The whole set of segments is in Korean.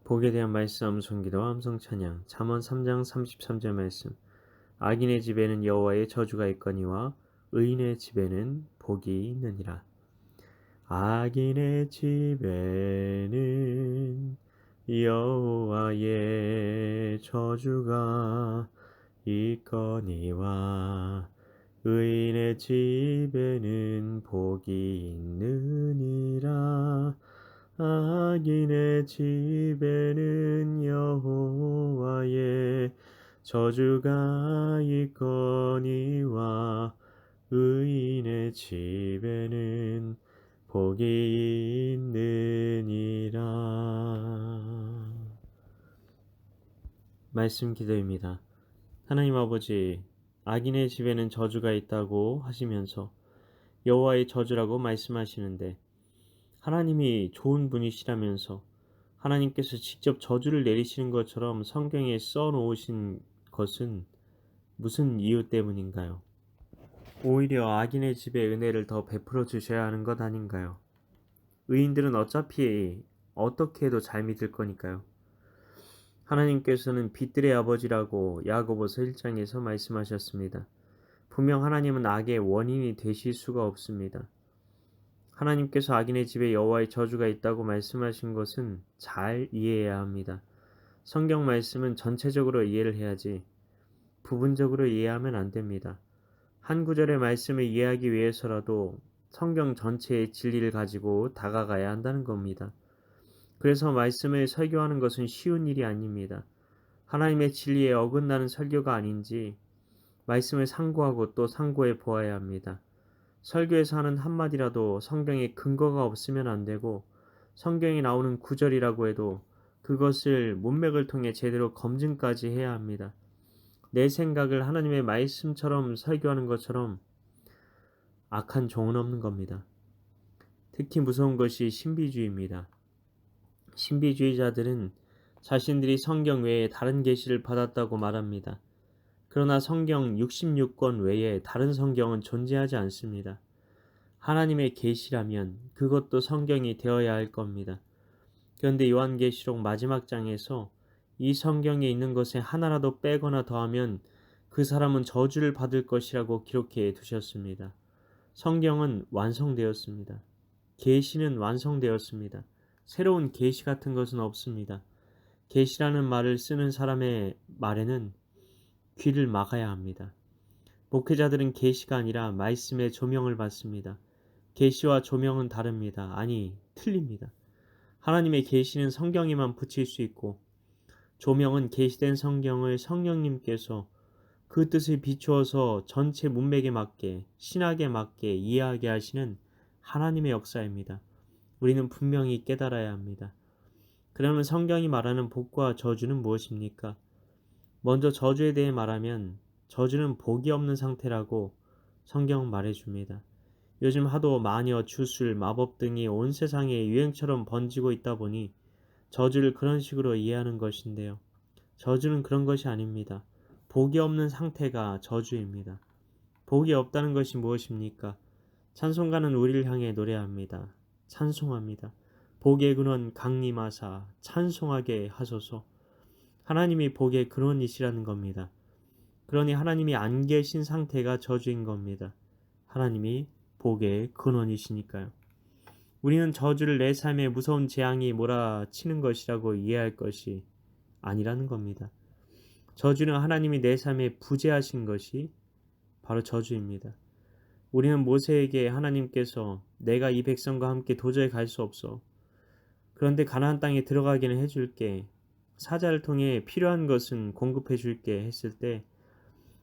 복에 대한 말씀 암송기도 암송찬양 잠언 3장 33절 말씀. 악인의 집에는 여호와의 저주가 있거니와 의인의 집에는 복이 있느니라. 악인의 집에는 여호와의 저주가 있거니와 의인의 집에는 복이 있느니라. 악인의 집에는 여호와의 저주가 있거니와 의인의 집에는 복이 있느니라. 말씀 기도입니다. 하나님 아버지, 악인의 집에는 저주가 있다고 하시면서 여호와의 저주라고 말씀하시는데, 하나님이 좋은 분이시라면서 하나님께서 직접 저주를 내리시는 것처럼 성경에 써놓으신 것은 무슨 이유 때문인가요? 오히려 악인의 집에 은혜를 더 베풀어 주셔야 하는 것 아닌가요? 의인들은 어차피 어떻게 해도 잘 믿을 거니까요. 하나님께서는 빛들의 아버지라고 야고보서 1장에서 말씀하셨습니다. 분명 하나님은 악의 원인이 되실 수가 없습니다. 하나님께서 악인의 집에 여호와의 저주가 있다고 말씀하신 것은 잘 이해해야 합니다. 성경 말씀은 전체적으로 이해를 해야지 부분적으로 이해하면 안 됩니다. 한 구절의 말씀을 이해하기 위해서라도 성경 전체의 진리를 가지고 다가가야 한다는 겁니다. 그래서 말씀을 설교하는 것은 쉬운 일이 아닙니다. 하나님의 진리에 어긋나는 설교가 아닌지 말씀을 상고하고 또 상고해 보아야 합니다. 설교에서 하는 한마디라도 성경에 근거가 없으면 안 되고, 성경에 나오는 구절이라고 해도 그것을 문맥을 통해 제대로 검증까지 해야 합니다. 내 생각을 하나님의 말씀처럼 설교하는 것처럼 악한 종은 없는 겁니다. 특히 무서운 것이 신비주의입니다. 신비주의자들은 자신들이 성경 외에 다른 계시를 받았다고 말합니다. 그러나 성경 66권 외에 다른 성경은 존재하지 않습니다. 하나님의 계시라면 그것도 성경이 되어야 할 겁니다. 그런데 요한계시록 마지막 장에서 이 성경에 있는 것에 하나라도 빼거나 더하면 그 사람은 저주를 받을 것이라고 기록해 두셨습니다. 성경은 완성되었습니다. 계시는 완성되었습니다. 새로운 계시 같은 것은 없습니다. 계시라는 말을 쓰는 사람의 말에는 귀를 막아야 합니다. 목회자들은 계시가 아니라 말씀의 조명을 받습니다. 계시와 조명은 다릅니다. 아니, 틀립니다. 하나님의 계시는 성경에만 붙일 수 있고, 조명은 계시된 성경을 성령님께서 그 뜻을 비추어서 전체 문맥에 맞게, 신학에 맞게 이해하게 하시는 하나님의 역사입니다. 우리는 분명히 깨달아야 합니다. 그러면 성경이 말하는 복과 저주는 무엇입니까? 먼저 저주에 대해 말하면 저주는 복이 없는 상태라고 성경은 말해줍니다. 요즘 하도 마녀, 주술, 마법 등이 온 세상에 유행처럼 번지고 있다 보니 저주를 그런 식으로 이해하는 것인데요. 저주는 그런 것이 아닙니다. 복이 없는 상태가 저주입니다. 복이 없다는 것이 무엇입니까? 찬송가는 우리를 향해 노래합니다. 찬송합니다. 복의 근원 강림하사 찬송하게 하소서. 하나님이 복의 근원이시라는 겁니다. 그러니 하나님이 안 계신 상태가 저주인 겁니다. 하나님이 복의 근원이시니까요. 우리는 저주를 내 삶에 무서운 재앙이 몰아치는 것이라고 이해할 것이 아니라는 겁니다. 저주는 하나님이 내 삶에 부재하신 것이 바로 저주입니다. 우리는 모세에게 하나님께서 내가 이 백성과 함께 도저히 갈 수 없어. 그런데 가나안 땅에 들어가기는 해줄게. 사자를 통해 필요한 것은 공급해 줄게 했을 때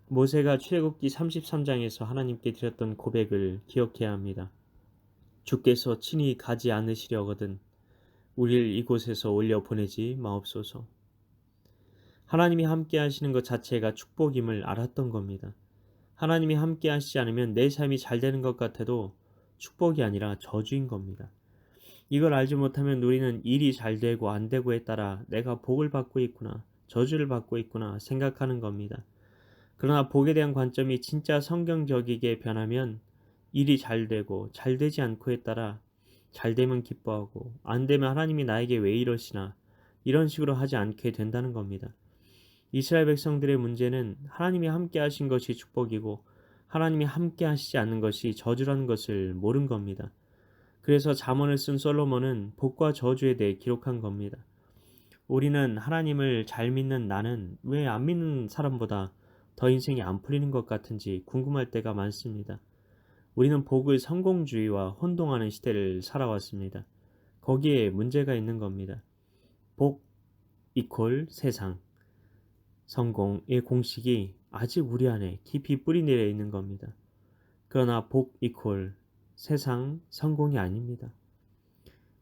모세가 출애굽기 33장에서 하나님께 드렸던 고백을 기억해야 합니다. 주께서 친히 가지 않으시려거든 우리를 이곳에서 올려보내지 마옵소서. 하나님이 함께 하시는 것 자체가 축복임을 알았던 겁니다. 하나님이 함께 하시지 않으면 내 삶이 잘 되는 것 같아도 축복이 아니라 저주인 겁니다. 이걸 알지 못하면 우리는 일이 잘 되고 안 되고에 따라 내가 복을 받고 있구나, 저주를 받고 있구나 생각하는 겁니다. 그러나 복에 대한 관점이 진짜 성경적이게 변하면 일이 잘 되고 잘 되지 않고에 따라 잘 되면 기뻐하고 안 되면 하나님이 나에게 왜 이러시나 이런 식으로 하지 않게 된다는 겁니다. 이스라엘 백성들의 문제는 하나님이 함께 하신 것이 축복이고 하나님이 함께 하시지 않는 것이 저주라는 것을 모른 겁니다. 그래서 잠언을 쓴 솔로몬은 복과 저주에 대해 기록한 겁니다. 우리는 하나님을 잘 믿는 나는 왜 안 믿는 사람보다 더 인생이 안 풀리는 것 같은지 궁금할 때가 많습니다. 우리는 복을 성공주의와 혼동하는 시대를 살아왔습니다. 거기에 문제가 있는 겁니다. 복 이퀄 세상, 성공의 공식이 아직 우리 안에 깊이 뿌리내려 있는 겁니다. 그러나 복 이퀄 세상, 성공이 아닙니다.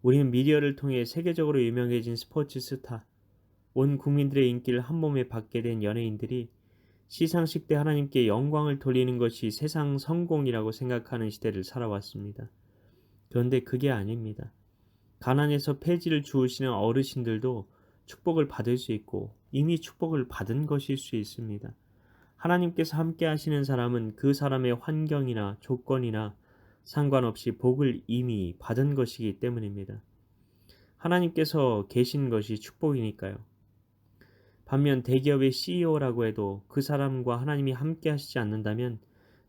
우리는 미디어를 통해 세계적으로 유명해진 스포츠 스타, 온 국민들의 인기를 한몸에 받게 된 연예인들이 시상식 때 하나님께 영광을 돌리는 것이 세상 성공이라고 생각하는 시대를 살아왔습니다. 그런데 그게 아닙니다. 가난에서 폐지를 주우시는 어르신들도 축복을 받을 수 있고 이미 축복을 받은 것일 수 있습니다. 하나님께서 함께 하시는 사람은 그 사람의 환경이나 조건이나 상관없이 복을 이미 받은 것이기 때문입니다. 하나님께서 계신 것이 축복이니까요. 반면 대기업의 CEO라고 해도 그 사람과 하나님이 함께 하시지 않는다면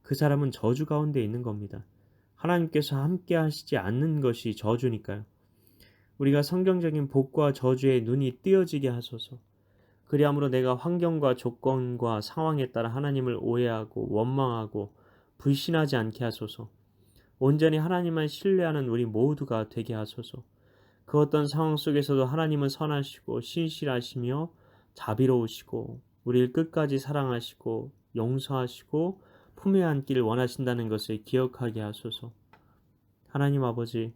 그 사람은 저주 가운데 있는 겁니다. 하나님께서 함께 하시지 않는 것이 저주니까요. 우리가 성경적인 복과 저주에 눈이 띄어지게 하소서. 그리함으로 내가 환경과 조건과 상황에 따라 하나님을 오해하고 원망하고 불신하지 않게 하소서. 온전히 하나님만 신뢰하는 우리 모두가 되게 하소서. 그 어떤 상황 속에서도 하나님은 선하시고 신실하시며 자비로우시고 우리를 끝까지 사랑하시고 용서하시고 품에 안기를 원하신다는 것을 기억하게 하소서. 하나님 아버지,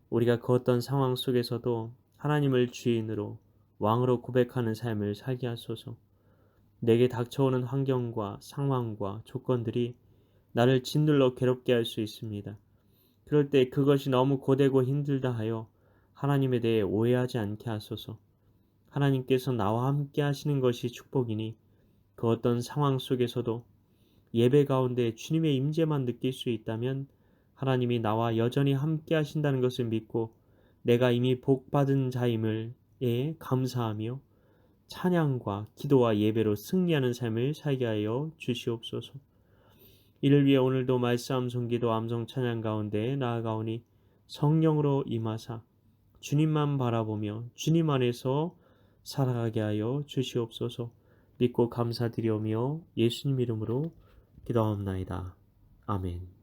우리가 그 어떤 상황 속에서도 하나님을 주인으로 왕으로 고백하는 삶을 살게 하소서. 내게 닥쳐오는 환경과 상황과 조건들이 나를 짓눌러 괴롭게 할 수 있습니다. 그럴 때 그것이 너무 고되고 힘들다 하여 하나님에 대해 오해하지 않게 하소서. 하나님께서 나와 함께 하시는 것이 축복이니 그 어떤 상황 속에서도 예배 가운데 주님의 임재만 느낄 수 있다면 하나님이 나와 여전히 함께 하신다는 것을 믿고 내가 이미 복받은 자임을 감사하며 찬양과 기도와 예배로 승리하는 삶을 살게 하여 주시옵소서. 이를 위해 오늘도 말씀 성기도 암송 찬양 가운데 나아가오니 성령으로 임하사 주님만 바라보며 주님 안에서 살아가게 하여 주시옵소서. 믿고 감사드리오며 예수님 이름으로 기도하옵나이다. 아멘.